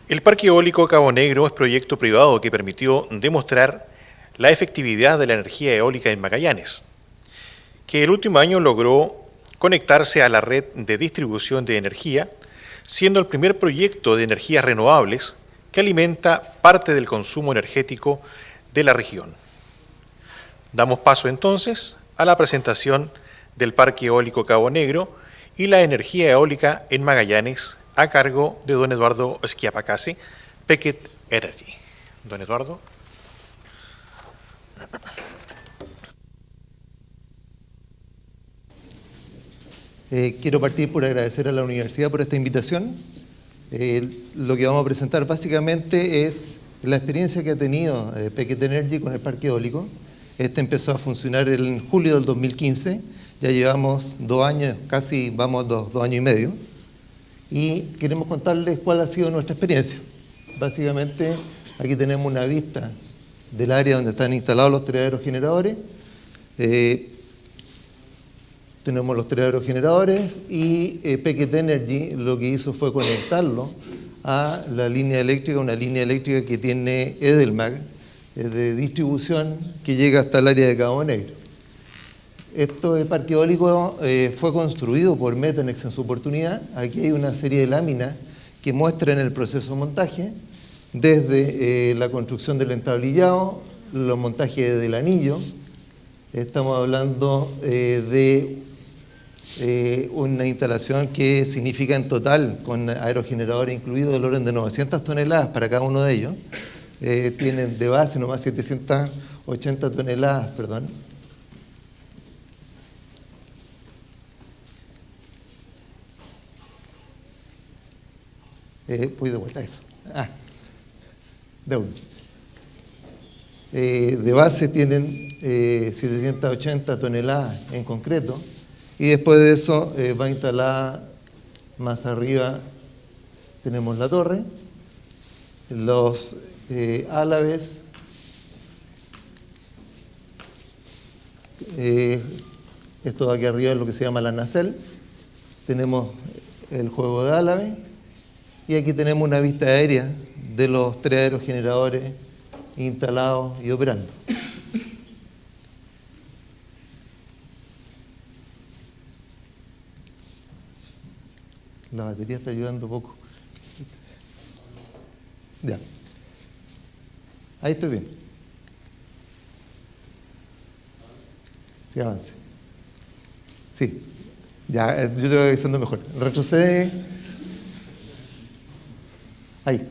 El Parque Eólico Cabo Negro es proyecto privado que permitió demostrar la efectividad de la energía eólica en Magallanes, que el último año logró conectarse a la red de distribución de energía, siendo el primer proyecto de energías renovables que alimenta parte del consumo energético de la región. Damos paso entonces a la presentación del Parque Eólico Cabo Negro y la energía eólica en Magallanes, a cargo de don Eduardo Schiapacase, Pequet Energy. Don Eduardo. Quiero partir por agradecer a la universidad por esta invitación. Lo que vamos a presentar básicamente es la experiencia que ha tenido Pequet Energy con el parque eólico. Este empezó a funcionar en julio del 2015, ya llevamos 2 años, casi vamos a 2 años y medio, y queremos contarles cuál ha sido nuestra experiencia. Básicamente, aquí tenemos una vista del área donde están instalados los 3 aerogeneradores. Tenemos los 3 aerogeneradores y Pequet Energy lo que hizo fue conectarlo a la línea eléctrica, una línea eléctrica que tiene Edelmag, de distribución que llega hasta el área de Cabo Negro. Este parque eólico fue construido por Metanex en su oportunidad. Aquí hay una serie de láminas que muestran el proceso de montaje, desde la construcción del entablillado, los montajes del anillo. Estamos hablando de una instalación que significa en total, con aerogeneradores incluidos, del orden de 900 toneladas para cada uno de ellos. Tienen de base nomás 780 toneladas, perdón. Voy de vuelta a eso. De uno. De base tienen 780 toneladas en concreto, y después de eso va instalada más arriba, tenemos la torre, los álabes, esto de aquí arriba es lo que se llama la nacelle, tenemos el juego de álabe, y aquí tenemos una vista aérea de los 3 aerogeneradores instalados y operando. La batería está ayudando poco. Ya. Ahí estoy bien. Sí, avance. Sí. Ya, yo te voy avisando mejor. Retrocede. Ahí.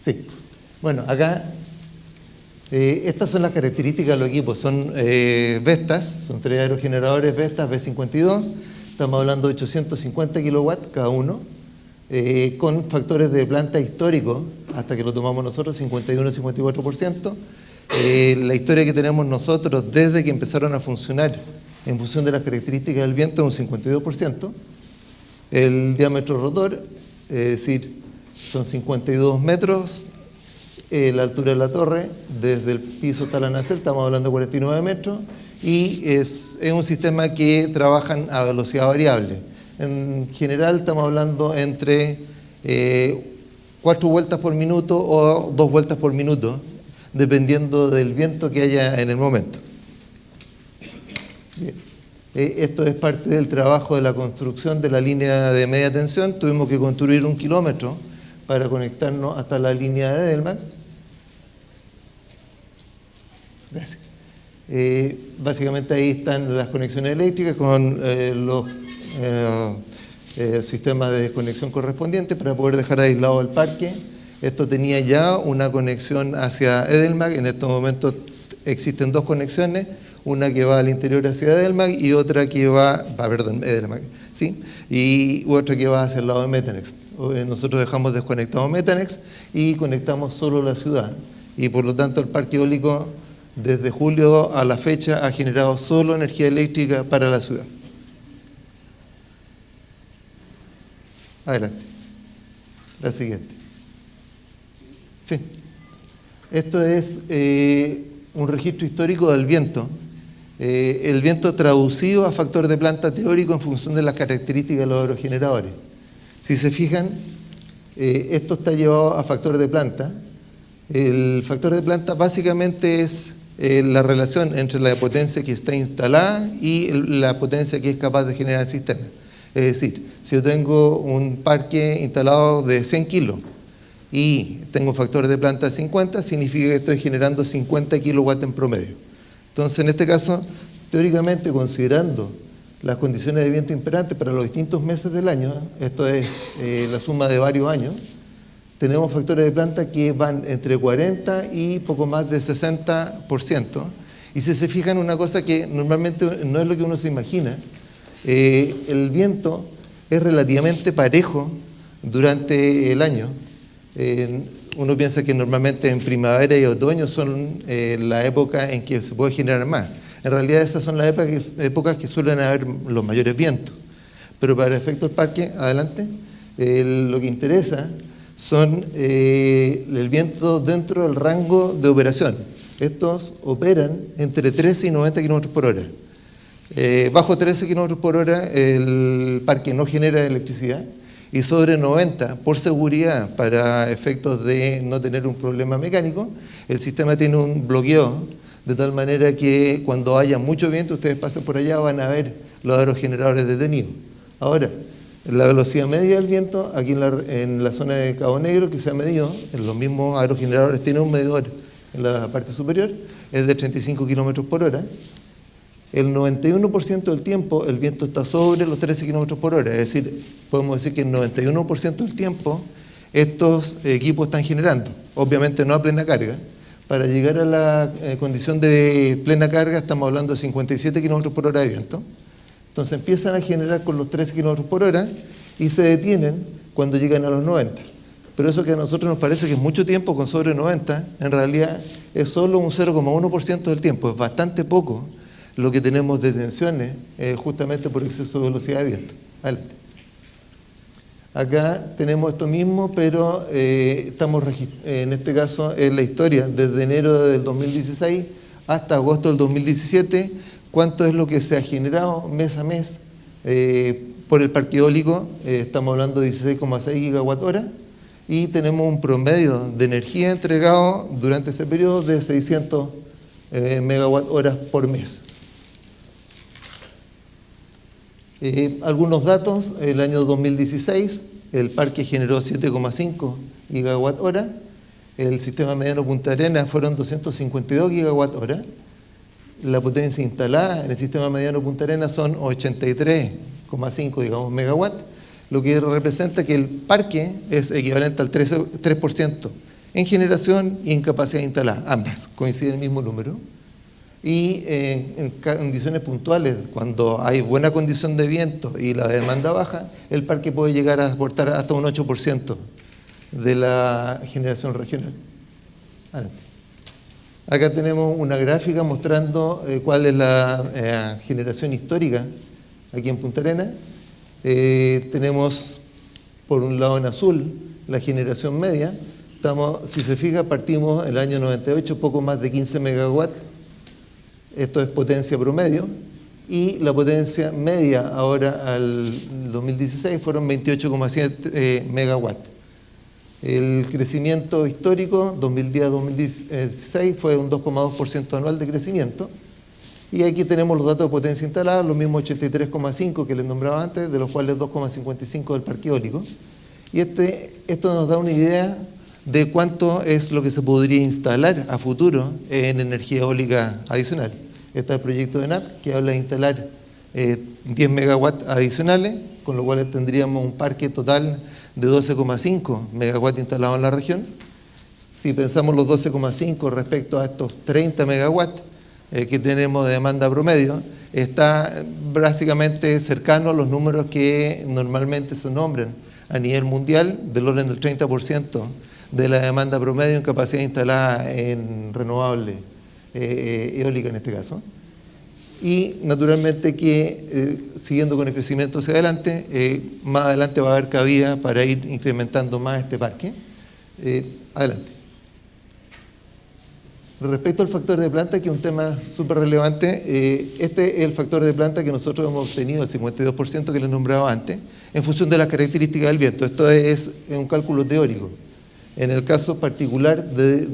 Sí. Bueno, acá estas son las características de los equipos. Son Vestas, son 3 aerogeneradores Vestas B52. Estamos hablando de 850 kilowatts cada uno, con factores de planta históricos, hasta que lo tomamos nosotros, 51-54%. La historia que tenemos nosotros desde que empezaron a funcionar en función de las características del viento es un 52%. El diámetro rotor, es decir, son 52 metros, la altura de la torre, desde el piso hasta la nacelle, estamos hablando de 49 metros, y es un sistema que trabajan a velocidad variable. En general estamos hablando entre 4 vueltas por minuto o 2 vueltas por minuto, dependiendo del viento que haya en el momento. Bien. Esto es parte del trabajo de la construcción de la línea de media tensión. Tuvimos que construir 1 kilómetro para conectarnos hasta la línea de Edelmag. Gracias. Básicamente ahí están las conexiones eléctricas con los sistemas de desconexión correspondientes para poder dejar aislado el parque. Esto tenía ya una conexión hacia Edelmag. En estos momentos existen 2 conexiones, una que va al interior hacia Edelmag y otra que va, Edelmag, ¿sí? Y otra que va hacia el lado de Metanex. Nosotros dejamos desconectado Metanex y conectamos solo la ciudad. Y por lo tanto el parque eólico desde julio a la fecha ha generado solo energía eléctrica para la ciudad. Adelante. La siguiente. Sí. Esto es un registro histórico del viento. El viento traducido a factor de planta teórico en función de las características de los aerogeneradores. Si se fijan, Esto está llevado a factor de planta. El factor de planta básicamente es la relación entre la potencia que está instalada y la potencia que es capaz de generar el sistema. Es decir, si yo tengo un parque instalado de 100 kilos y tengo un factor de planta de 50, significa que estoy generando 50 kilowatts en promedio. Entonces, en este caso, teóricamente, considerando las condiciones de viento imperantes para los distintos meses del año, esto es la suma de varios años, tenemos factores de planta que van entre 40 y poco más de 60%. Y si se fijan, una cosa que normalmente no es lo que uno se imagina, el viento es relativamente parejo durante el año. Uno piensa que normalmente en primavera y otoño son la época en que se puede generar más. En realidad esas son las épocas que suelen haber los mayores vientos. Pero para el efecto del parque, adelante, lo que interesa son el viento dentro del rango de operación. Estos operan entre 13 y 90 km por hora. Bajo 13 km por hora el parque no genera electricidad, y sobre 90, por seguridad, para efectos de no tener un problema mecánico, el sistema tiene un bloqueo, de tal manera que cuando haya mucho viento, ustedes pasen por allá, van a ver los aerogeneradores detenidos. Ahora, la velocidad media del viento, aquí en la zona de Cabo Negro, que se ha medido, en los mismos aerogeneradores tiene un medidor en la parte superior, es de 35 km por hora. El 91% del tiempo el viento está sobre los 13 km por hora, es decir, podemos decir que el 91% del tiempo estos equipos están generando, obviamente no a plena carga. Para llegar a la condición de plena carga estamos hablando de 57 km por hora de viento. Entonces empiezan a generar con los 13 km por hora y se detienen cuando llegan a los 90. Pero eso que a nosotros nos parece que es mucho tiempo con sobre 90, en realidad es solo un 0,1% del tiempo, es bastante poco lo que tenemos de detenciones justamente por exceso de velocidad de viento. Adelante. Acá tenemos esto mismo, pero estamos en este caso en la historia desde enero del 2016 hasta agosto del 2017, cuánto es lo que se ha generado mes a mes por el parque eólico. Estamos hablando de 16,6 gigawatt-hora y tenemos un promedio de energía entregado durante ese periodo de 600 megawatt-horas por mes. Algunos datos: el año 2016 el parque generó 7,5 gigawatt-hora, el sistema mediano Punta Arenas fueron 252 gigawatt-hora, la potencia instalada en el sistema mediano Punta Arenas son 83,5 digamos megawatt, lo que representa que el parque es equivalente al 3% en generación y en capacidad instalada, ambas coinciden en el mismo número. Y en condiciones puntuales, cuando hay buena condición de viento y la demanda baja, el parque puede llegar a aportar hasta un 8% de la generación regional. Adelante. Acá tenemos una gráfica mostrando cuál es la generación histórica aquí en Punta Arenas. Tenemos por un lado en azul la generación media. Si se fija, partimos el año 98 poco más de 15 megawatts. Esto es potencia promedio, y la potencia media ahora al 2016 fueron 28,7 megawatts. El crecimiento histórico 2010-2016 fue un 2,2% anual de crecimiento, y aquí tenemos los datos de potencia instalada, los mismos 83,5 que les nombraba antes, de los cuales 2,55 del parque eólico. Y esto nos da una idea de cuánto es lo que se podría instalar a futuro en energía eólica adicional. Está el proyecto de ENAP, que habla de instalar 10 megawatts adicionales, con lo cual tendríamos un parque total de 12,5 megawatts instalados en la región. Si pensamos los 12,5 respecto a estos 30 megawatts que tenemos de demanda promedio, está básicamente cercano a los números que normalmente se nombran a nivel mundial, del orden del 30% de la demanda promedio en capacidad instalada en renovable eólica en este caso. Y naturalmente que siguiendo con el crecimiento hacia adelante, más adelante va a haber cabida para ir incrementando más este parque. Adelante. Respecto al factor de planta, que es un tema súper relevante, este es el factor de planta que nosotros hemos obtenido, el 52% que les nombraba antes. en función de las características del viento. Esto es un cálculo teórico. En el caso particular de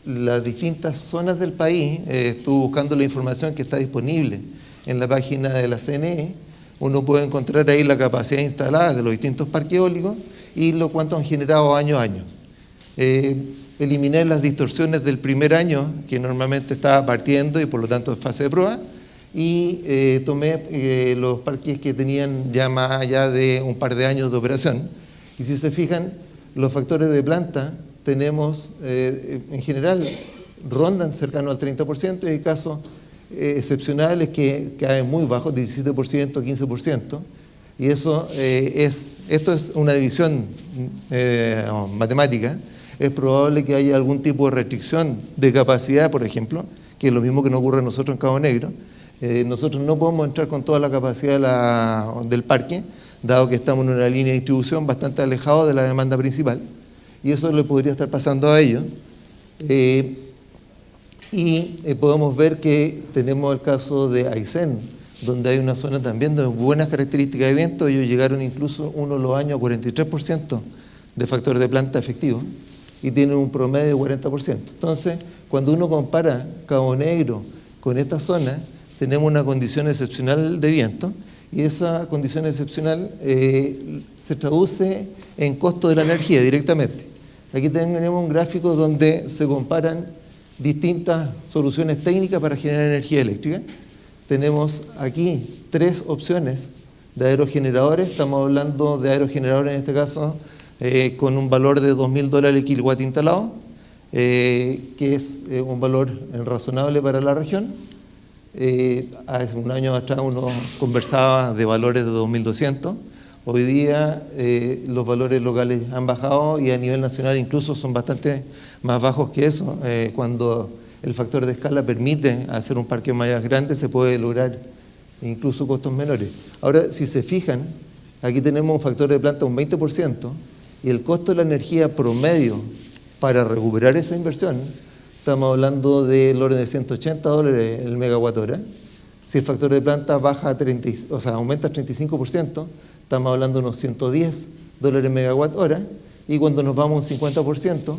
las distintas zonas del país, estuve buscando la información que está disponible en la página de la CNE. Uno puede encontrar ahí la capacidad instalada de los distintos parques eólicos y lo cuánto han generado año a año. Eliminé las distorsiones del primer año, que normalmente estaba partiendo y por lo tanto en fase de prueba, y tomé los parques que tenían ya más allá de un par de años de operación. Y si se fijan, los factores de planta tenemos, en general, rondan cercano al 30%, y hay casos excepcionales que caen muy bajos, 17%, 15%, y esto es una división matemática. Es probable que haya algún tipo de restricción de capacidad, por ejemplo, que es lo mismo que nos ocurre a nosotros en Cabo Negro. Nosotros no podemos entrar con toda la capacidad del parque, dado que estamos en una línea de distribución bastante alejado de la demanda principal, y eso le podría estar pasando a ellos. Podemos ver que tenemos el caso de Aysén, donde hay una zona también de buenas características de viento. Ellos llegaron incluso uno de los años a 43% de factores de planta efectivos y tienen un promedio de 40%. Entonces, cuando uno compara Cabo Negro con esta zona, tenemos una condición excepcional de viento, y esa condición excepcional se traduce en costo de la energía directamente. Aquí tenemos un gráfico donde se comparan distintas soluciones técnicas para generar energía eléctrica. Tenemos aquí 3 opciones de aerogeneradores. Estamos hablando de aerogeneradores en este caso con un valor de $2.000 el kilowatt instalado, que es un valor razonable para la región. Hace un año atrás uno conversaba de valores de 2.200. Hoy día los valores locales han bajado y a nivel nacional incluso son bastante más bajos que eso. Cuando el factor de escala permite hacer un parque más grande, se puede lograr incluso costos menores. Ahora, si se fijan, aquí tenemos un factor de planta de un 20% y el costo de la energía promedio para recuperar esa inversión, estamos hablando del orden de $180 el megawatt hora. Si el factor de planta baja aumenta 35%, estamos hablando de unos $110 megawatt hora, y cuando nos vamos a un 50%,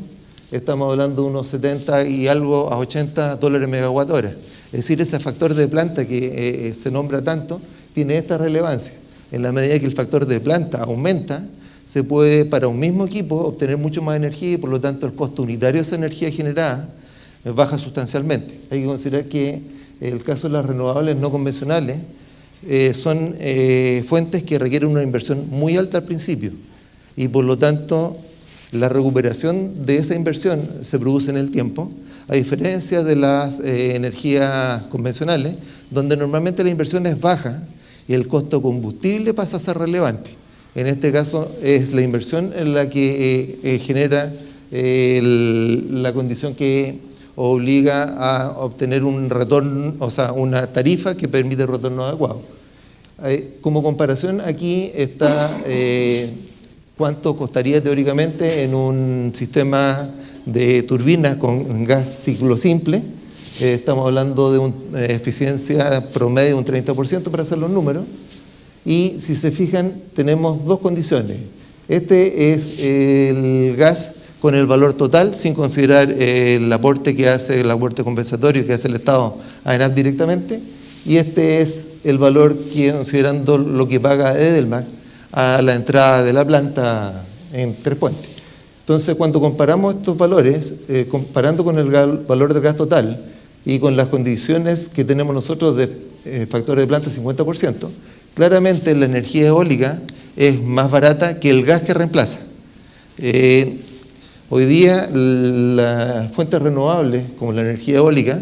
estamos hablando de unos 70 y algo a $80 megawatt hora. Es decir, ese factor de planta que se nombra tanto, tiene esta relevancia. En la medida que el factor de planta aumenta, se puede para un mismo equipo obtener mucho más energía y por lo tanto el costo unitario de esa energía generada baja sustancialmente. Hay que considerar que el caso de las renovables no convencionales son fuentes que requieren una inversión muy alta al principio y por lo tanto la recuperación de esa inversión se produce en el tiempo, a diferencia de las energías convencionales, donde normalmente la inversión es baja y el costo combustible pasa a ser relevante. En este caso es la inversión en la que genera la condición que obliga a obtener un retorno, o sea, una tarifa que permite el retorno adecuado. Como comparación, aquí está cuánto costaría teóricamente en un sistema de turbinas con gas ciclo simple. Estamos hablando de una eficiencia promedio de un 30% para hacer los números. Y si se fijan, tenemos 2 condiciones. Este es el gas con el valor total, sin considerar el aporte compensatorio que hace el Estado a ENAP directamente, y este es el valor que, considerando lo que paga Edelmac a la entrada de la planta en Tres Puentes. Entonces, cuando comparamos estos valores, comparando con el valor del gas total y con las condiciones que tenemos nosotros de factores de planta 50%, claramente la energía eólica es más barata que el gas que reemplaza. Hoy día las fuentes renovables, como la energía eólica,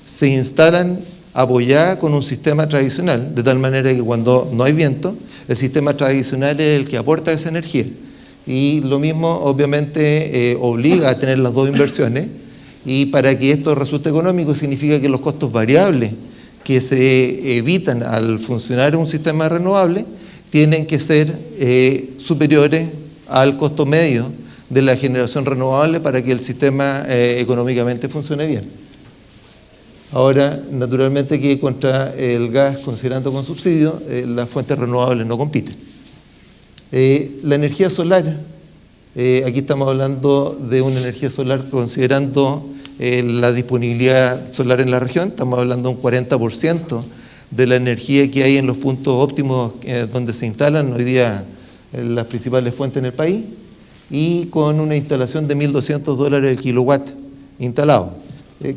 se instalan apoyadas con un sistema tradicional, de tal manera que cuando no hay viento, el sistema tradicional es el que aporta esa energía. Y lo mismo, obviamente, obliga a tener las 2 inversiones, y para que esto resulte económico significa que los costos variables que se evitan al funcionar un sistema renovable tienen que ser superiores al costo medio de la generación renovable para que el sistema económicamente funcione bien. Ahora, naturalmente que contra el gas, considerando con subsidio, las fuentes renovables no compiten. La energía solar, aquí estamos hablando de una energía solar considerando la disponibilidad solar en la región, estamos hablando de un 40% de la energía que hay en los puntos óptimos donde se instalan hoy día las principales fuentes en el país, y con una instalación de $1.200 el kilowatt instalado,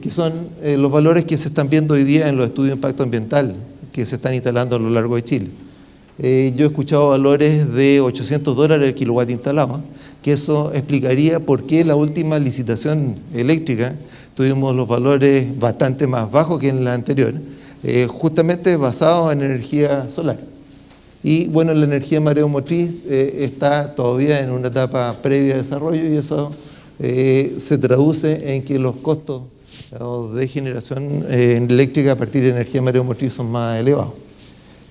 que son los valores que se están viendo hoy día en los estudios de impacto ambiental que se están instalando a lo largo de Chile. Yo he escuchado valores de $800 el kilowatt instalado, que eso explicaría por qué la última licitación eléctrica tuvimos los valores bastante más bajos que en la anterior, justamente basados en energía solar. Y bueno, la energía mareomotriz está todavía en una etapa previa de desarrollo, y eso se traduce en que los costos de generación eléctrica a partir de energía mareomotriz son más elevados.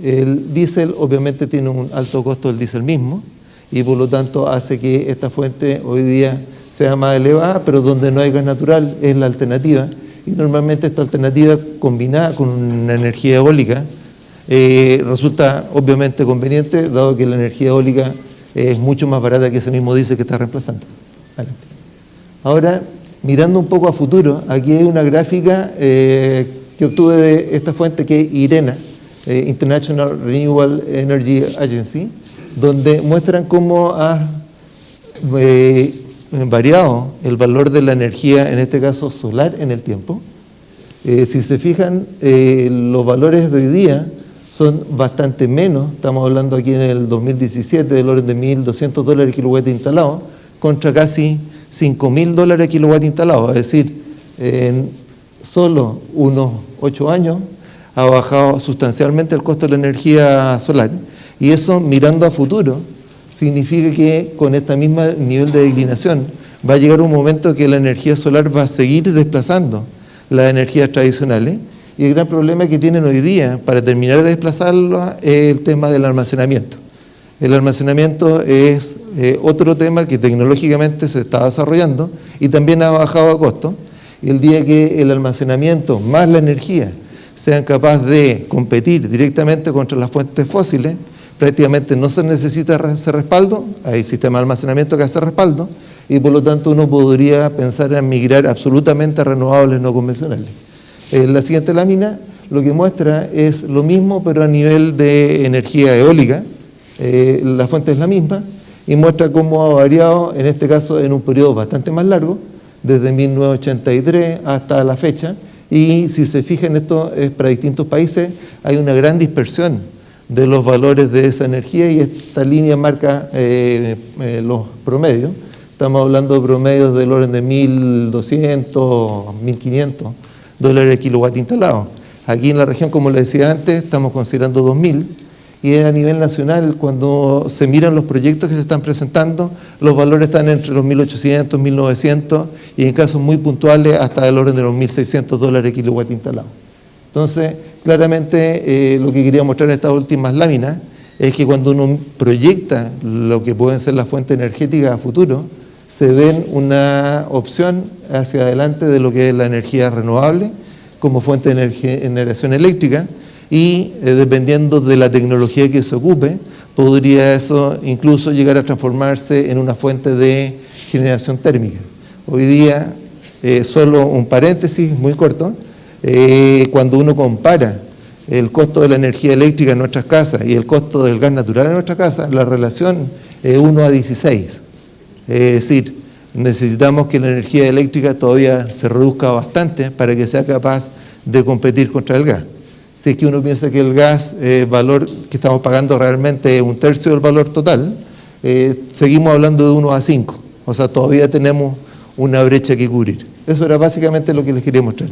El diésel obviamente tiene un alto costo del diésel mismo, y por lo tanto hace que esta fuente hoy día sea más elevada, pero donde no hay gas natural es la alternativa, y normalmente esta alternativa combinada con una energía eólica resulta obviamente conveniente, dado que la energía eólica es mucho más barata que ese mismo diésel que está reemplazando. Adelante. Ahora, mirando un poco a futuro, aquí hay una gráfica que obtuve de esta fuente que es IRENA, International Renewable Energy Agency, donde muestran cómo ha variado el valor de la energía, en este caso solar, en el tiempo. Si se fijan, los valores de hoy día son bastante menos. Estamos hablando aquí en el 2017 del orden de $1.200 el kilowatt instalado, contra casi $5.000 el kilowatt instalado. Es decir, en solo unos 8 años ha bajado sustancialmente el costo de la energía solar. Y eso, mirando a futuro, significa que con este mismo nivel de declinación va a llegar un momento que la energía solar va a seguir desplazando las energías tradicionales. Y el gran problema que tienen hoy día para terminar de desplazarlo es el tema del almacenamiento. El almacenamiento es otro tema que tecnológicamente se está desarrollando y también ha bajado a costo. Y el día que el almacenamiento más la energía sean capaces de competir directamente contra las fuentes fósiles, prácticamente no se necesita ese respaldo, hay sistemas de almacenamiento que hace respaldo, y por lo tanto uno podría pensar en migrar absolutamente a renovables no convencionales. La siguiente lámina lo que muestra es lo mismo, pero a nivel de energía eólica. La fuente es la misma y muestra cómo ha variado, en este caso en un periodo bastante más largo, desde 1983 hasta la fecha. Y si se fijan, esto es para distintos países, hay una gran dispersión de los valores de esa energía, y esta línea marca los promedios. Estamos hablando de promedios del orden de $1.200, $1.500 el kilowatt instalado. Aquí en la región, como les decía antes, estamos considerando 2.000, y a nivel nacional, cuando se miran los proyectos que se están presentando, los valores están entre los $1.800, $1.900, y en casos muy puntuales hasta el orden de los $1.600 el kilowatt instalado. Entonces, claramente lo que quería mostrar en estas últimas láminas es que cuando uno proyecta lo que pueden ser las fuentes energéticas a futuro, se ven una opción hacia adelante de lo que es la energía renovable como fuente de generación eléctrica, y dependiendo de la tecnología que se ocupe, podría eso incluso llegar a transformarse en una fuente de generación térmica. Hoy día, solo un paréntesis muy corto, cuando uno compara el costo de la energía eléctrica en nuestras casas y el costo del gas natural en nuestras casas, la relación es 1:16. Es decir, necesitamos que la energía eléctrica todavía se reduzca bastante para que sea capaz de competir contra el gas. Si es que uno piensa que el gas, valor que estamos pagando realmente es 1/3 del valor total, seguimos hablando de 1:5. O sea, todavía tenemos una brecha que cubrir. Eso era básicamente lo que les quería mostrar.